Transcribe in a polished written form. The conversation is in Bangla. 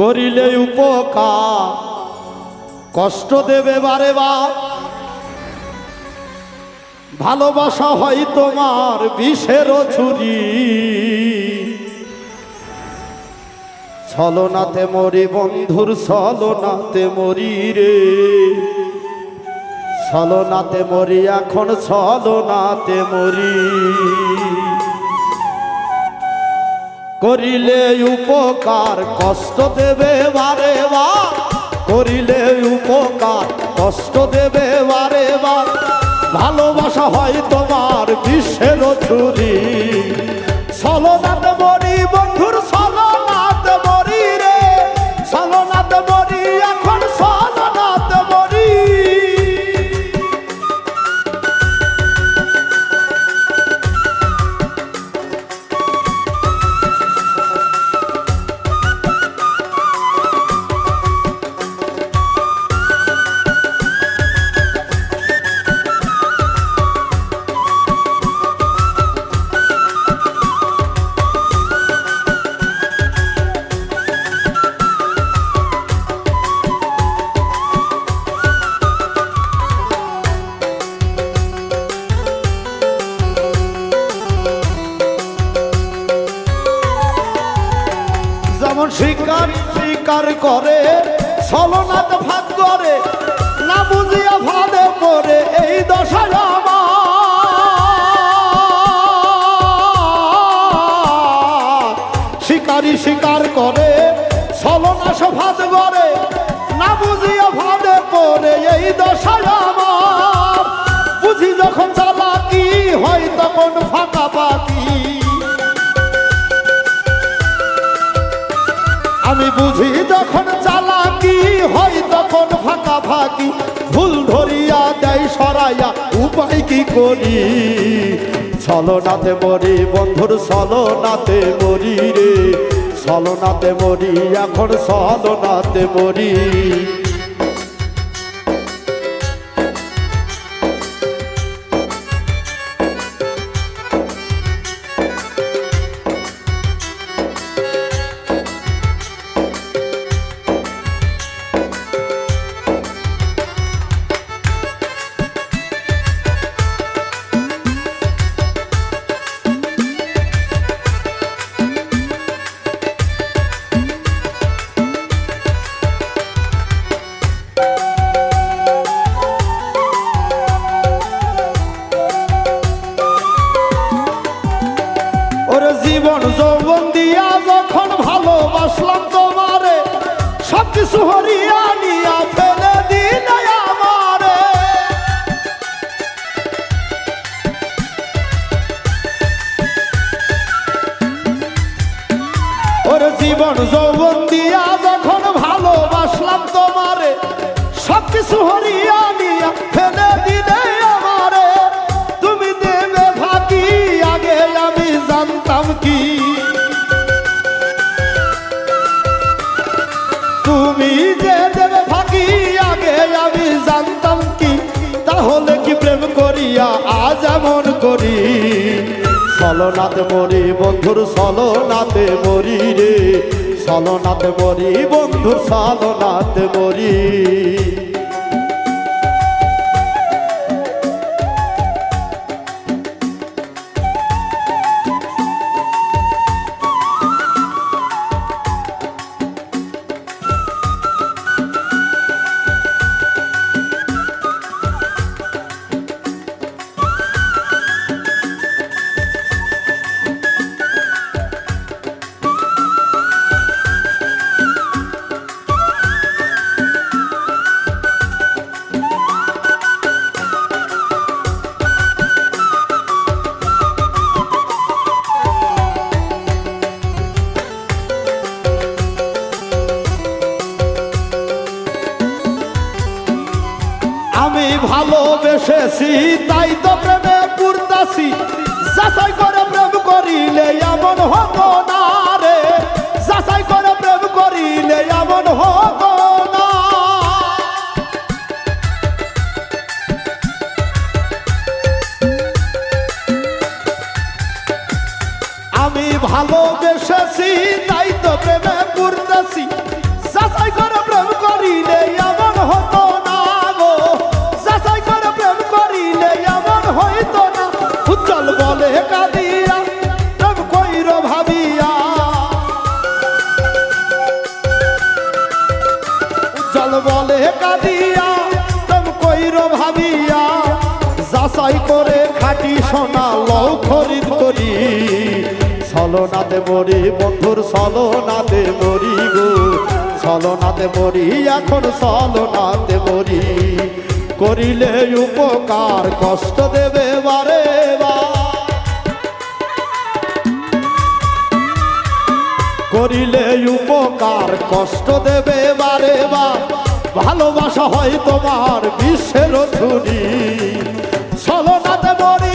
করিলে উপকার কষ্ট দেবে বারে বার। ভালোবাসা হয় তোমার বিষের ছুরি, ছলনাতে মরি বন্ধুর ছলনাতে মরি রে, ছলনাতে মরি এখন ছলনাতে মরি। করিলে উপকার কষ্ট দেবে বারে বার, করিলে উপকার কষ্ট দেবে বারে বার। ভালোবাসা হয় তোমার বিষের ছুরি, ছলনাতে মরি বন্ধুর ছলনাতে মরি রে, ছলনাতে মরি এখন ছলনাতে মরি। যেমন শিকার শিকার করে ছলনাতে ভাগ করে, না বুঝিয়া ভাদে পড়ে এই দশা আমার। শিকারি শিকার করে ছলনা ভাদ করে, না বুঝিয়া ভাদে পড়ে এই দশা আমার। বুঝি যখন চালাকি হয় তখন ফাঁকা পাকি, আমি বুঝি যখন চালাকি হয় তখন ফাঁকা ফাঁকি। ভুল ধরিয়া দেয় সরাইয়া উপায় কি করি, ছলনাতে মরি বন্ধুর ছলনাতে মরি রে, ছলনাতে মরি এখন ছলনাতে মরি। জীবন যৌবন দিয়া যখন ভালোবাসলাম তোমারে, সবকিছু হরিয়া নিয়া ফেলে দিলে আমারে। ওরে জীবন যৌবন দিয়া যখন ভালোবাসলাম তোমারে, সবকিছু হরিয়া নিয়া ফেলে দিলে আমারে। তুমি দেবে ফাঁকি আগে আমি জানতাম কি, তুমি যে দেবে ফাঁকি আগে আমি জানতাম কি। তাহলে কি প্রেম করিয়া আজ এমন করি, ছলনাতে মরি বন্ধুর ছলনাতে মরি রে, ছলনাতে মরি বন্ধুর ছলনাতে মরি। আমি ভালোবেসেছি তাই তো প্রেমে পড়তাছি, যাচাই করে প্রেম করিলে এমন হতো না রে, যাচাই করে প্রেম করিলে এমন হতো না। আমি ভালোবেসেছি তাই তো প্রেমে পড়তাছি, পাগল বলে কাঁদিয়া প্রেম কইর ভাবিয়া যাচাই করে খাটি সোনা লও খরিদ করি ছলনাতে মরি বন্ধুর ছলনাতে মরি গো ছলনাতে মরি এখন ছলনাতে মরি করিলে উপকার কষ্ট দেবে বারে করিলে উপকার কষ্ট দেবে বারে ভালোবাসা হয় তোমার বিশ্বের ছুরি ছলনাতে মরি